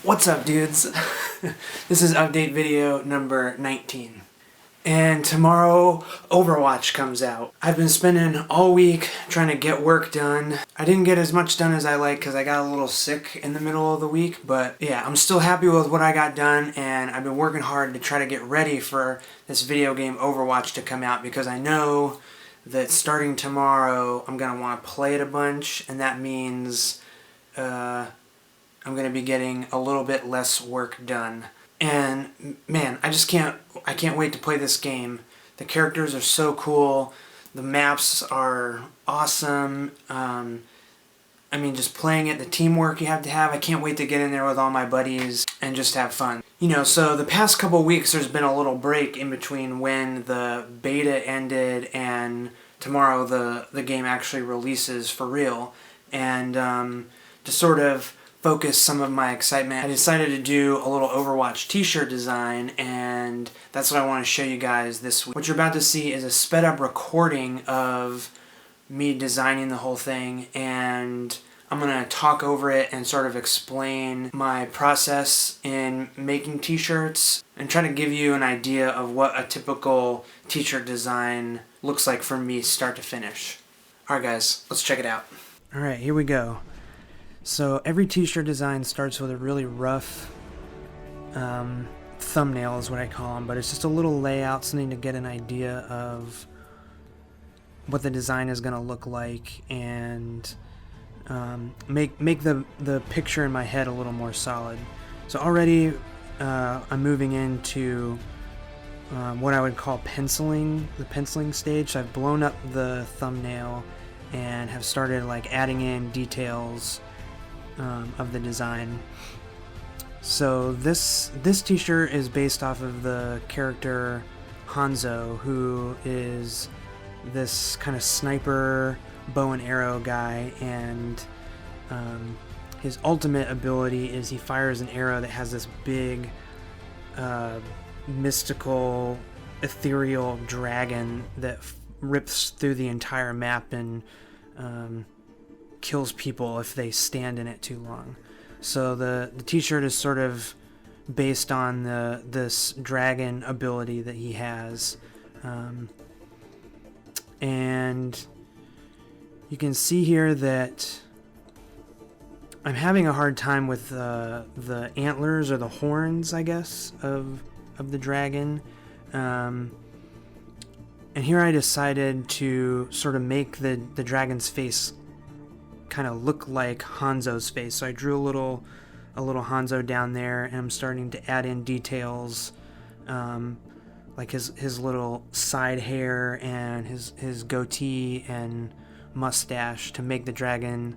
What's up, dudes? This is update video number 19. And tomorrow, Overwatch comes out. I've been spending all week trying to get work done. I didn't get as much done as I like because I got a little sick in the middle of the week. But yeah, I'm still happy with what I got done, and I've been working hard to try to get ready for this video game Overwatch to come out because I know that starting tomorrow, I'm going to want to play it a bunch, and that means I'm going to be getting a little bit less work done. And man, I can't wait to play this game. The characters are so cool. The maps are awesome. I mean, just playing it, the teamwork you have to have. I can't wait to get in there with all my buddies and just have fun. You know, so the past couple weeks there's been a little break in between when the beta ended and tomorrow the game actually releases for real. And to sort of focus some of my excitement, I decided to do a little Overwatch t-shirt design, and that's what I want to show you guys this week. What you're about to see is a sped up recording of me designing the whole thing, and I'm going to talk over it and sort of explain my process in making t-shirts and try to give you an idea of what a typical t-shirt design looks like for me start to finish. Alright guys, let's check it out. Alright, here we go. So every t-shirt design starts with a really rough thumbnail is what I call them, but it's just a little layout, something to get an idea of what the design is going to look like and make the picture in my head a little more solid. So already I'm moving into what I would call penciling, the penciling stage. So I've blown up the thumbnail and have started like adding in details of the design. So this t-shirt is based off of the character Hanzo, who is this kind of sniper bow and arrow guy, and his ultimate ability is he fires an arrow that has this big mystical ethereal dragon that rips through the entire map and kills people if they stand in it too long. So the t-shirt is sort of based on this dragon ability that he has, and you can see here that I'm having a hard time with the antlers or the horns, I guess, of the dragon. And here I decided to sort of make the dragon's face kind of look like Hanzo's face. So I drew a little Hanzo down there, and I'm starting to add in details like his little side hair and his goatee and mustache to make the dragon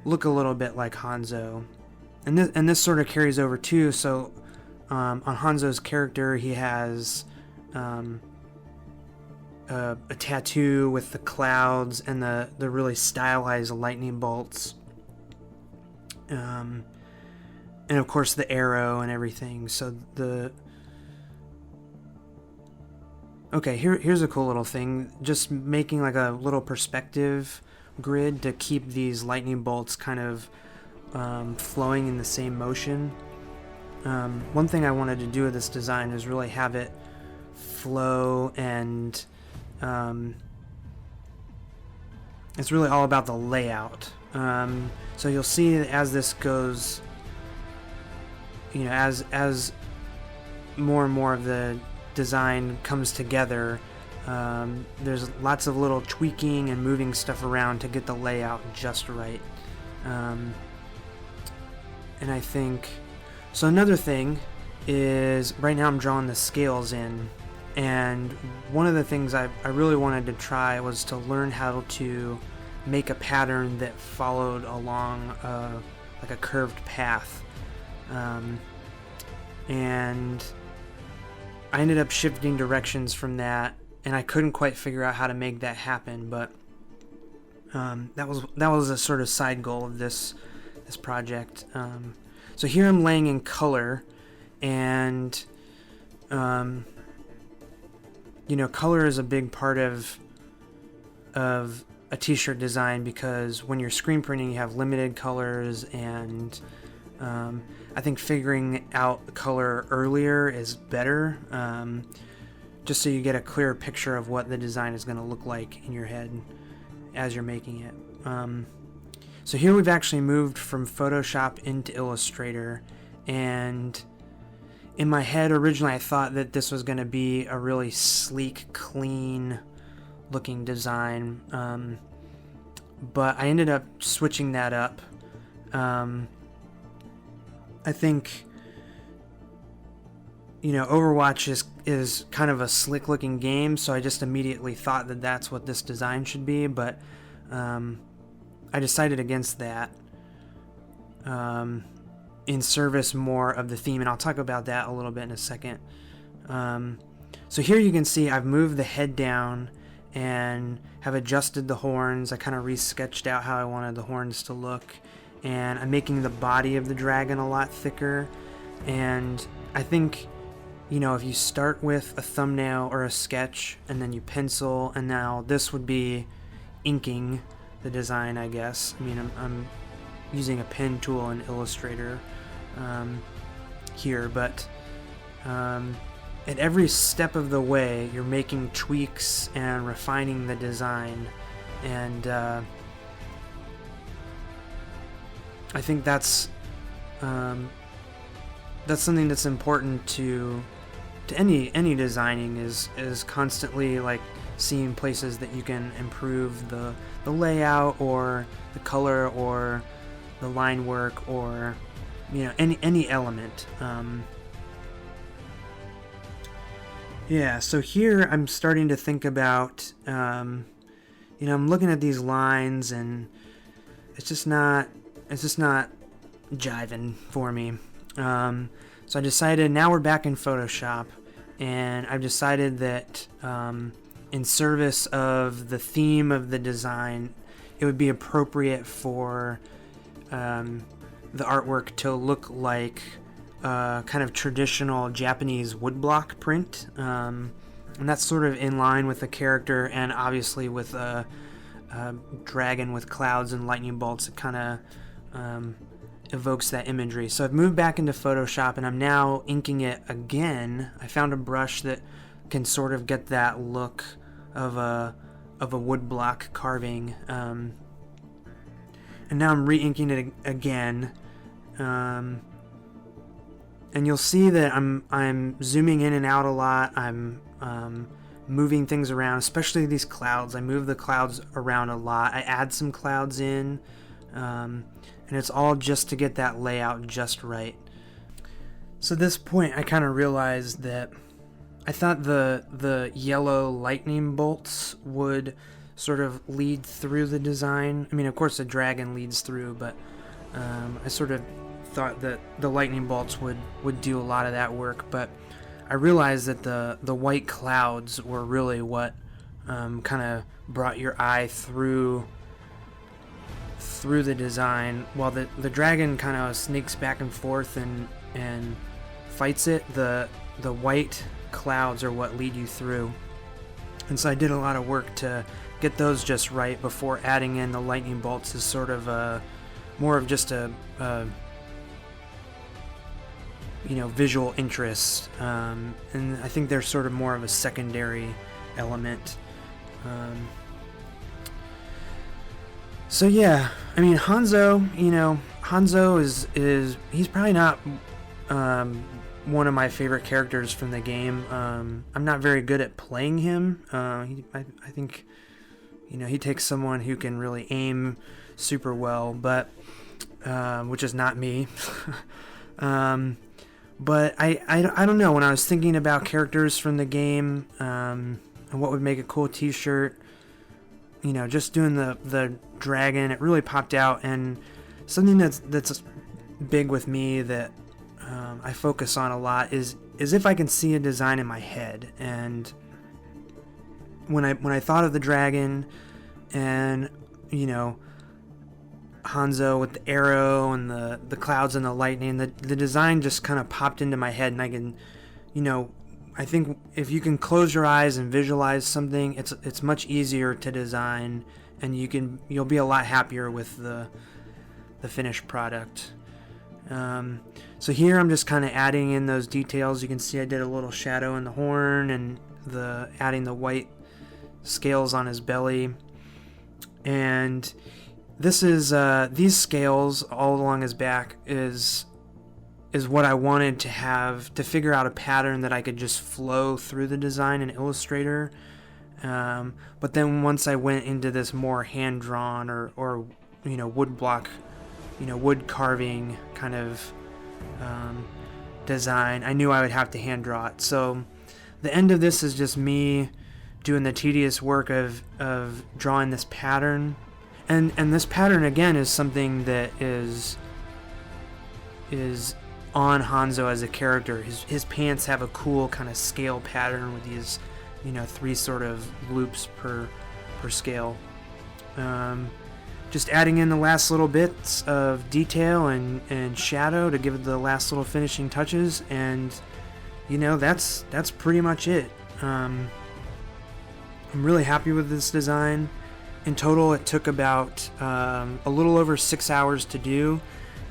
look a little bit like Hanzo. And this sort of carries over too. So on Hanzo's character, he has a tattoo with the clouds and the really stylized lightning bolts, and of course the arrow and everything. So here's a cool little thing, just making like a little perspective grid to keep these lightning bolts kind of flowing in the same motion. One thing I wanted to do with this design is really have it flow, and it's really all about the layout. So you'll see as this goes, you know, as more and more of the design comes together, there's lots of little tweaking and moving stuff around to get the layout just right. And I think so. Another thing is right now I'm drawing the scales in, and one of the things I really wanted to try was to learn how to make a pattern that followed along like a curved path, and I ended up shifting directions from that, and I couldn't quite figure out how to make that happen. But that was a sort of side goal of this project. So here I'm laying in color, and you know, color is a big part of a t-shirt design, because when you're screen printing you have limited colors, and I think figuring out the color earlier is better, just so you get a clearer picture of what the design is going to look like in your head as you're making it. So here we've actually moved from Photoshop into Illustrator, and in my head originally I thought that this was going to be a really sleek, clean looking design, but I ended up switching that up. I think, Overwatch is kind of a slick looking game, so I just immediately thought that that's what this design should be, but I decided against that in service more of the theme, and I'll talk about that a little bit in a second. So here you can see I've moved the head down and have adjusted the horns. I kind of re-sketched out how I wanted the horns to look, and I'm making the body of the dragon a lot thicker. And I think, if you start with a thumbnail or a sketch and then you pencil, and now this would be inking the design, I guess. I mean, I'm using a pen tool in Illustrator here, but at every step of the way you're making tweaks and refining the design, and I think that's something that's important to any designing, is constantly like seeing places that you can improve the layout or the color or the line work, or any element. So here I'm starting to think about, I'm looking at these lines, and it's just not jiving for me. So I decided, now we're back in Photoshop, and I've decided that in service of the theme of the design, it would be appropriate for the artwork to look like kind of traditional Japanese woodblock print, and that's sort of in line with the character, and obviously with a dragon with clouds and lightning bolts. It kind of evokes that imagery. So I've moved back into Photoshop, and I'm now inking it again. I found a brush that can sort of get that look of a woodblock carving, and now I'm re-inking it again. And you'll see that I'm zooming in and out a lot. I'm moving things around, especially these clouds. I move the clouds around a lot. I add some clouds in, and it's all just to get that layout just right. So at this point, I kind of realized that I thought the yellow lightning bolts would sort of lead through the design. I mean, of course, the dragon leads through, but I sort of thought that the lightning bolts would do a lot of that work, but I realized that the white clouds were really what kind of brought your eye through the design. While the dragon kind of sneaks back and forth and fights it, the white clouds are what lead you through. And so I did a lot of work to get those just right before adding in the lightning bolts as sort of more of just a visual interest, and I think they're sort of more of a secondary element. So yeah, I mean, Hanzo is he's probably not one of my favorite characters from the game. I'm not very good at playing him. I think he takes someone who can really aim super well, but which is not me. But I don't know, when I was thinking about characters from the game, and what would make a cool t-shirt, just doing the dragon, it really popped out. And something that's big with me that I focus on a lot is if I can see a design in my head. And when I thought of the dragon and Hanzo with the arrow and the clouds and the lightning, the design just kind of popped into my head, and I can, I think if you can close your eyes and visualize something, it's much easier to design, and you'll be a lot happier with the finished product. So here I'm just kind of adding in those details. You can see I did a little shadow in the horn and adding the white scales on his belly. And this is these scales all along his back is what I wanted to have to figure out a pattern that I could just flow through the design in Illustrator. But then once I went into this more hand-drawn or wood block, wood carving kind of design, I knew I would have to hand draw it. So the end of this is just me doing the tedious work of drawing this pattern. And this pattern, again, is something that is on Hanzo as a character. His pants have a cool kind of scale pattern with these, 3 sort of loops per scale. Just adding in the last little bits of detail and shadow to give it the last little finishing touches, and that's pretty much it. I'm really happy with this design. In total, it took about a little over 6 hours to do,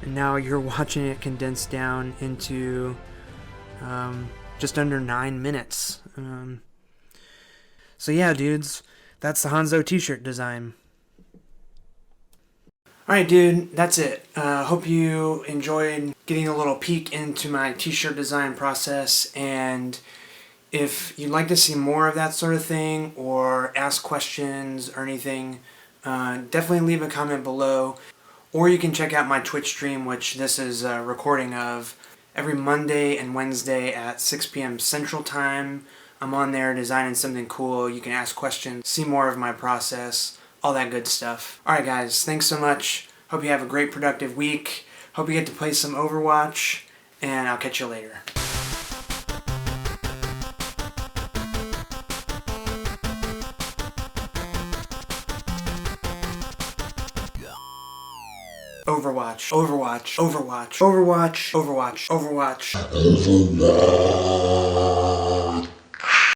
and now you're watching it condensed down into just under 9 minutes. So yeah, dudes, that's the Hanzo t-shirt design. Alright, dude, that's it. Hope you enjoyed getting a little peek into my t-shirt design process, and if you'd like to see more of that sort of thing or ask questions or anything, definitely leave a comment below. Or you can check out my Twitch stream, which this is a recording of, every Monday and Wednesday at 6 p.m. Central Time. I'm on there designing something cool. You can ask questions, see more of my process, all that good stuff. Alright guys, thanks so much. Hope you have a great productive week. Hope you get to play some Overwatch, and I'll catch you later. Overwatch, Overwatch, Overwatch, Overwatch, Overwatch, Overwatch. Overwatch.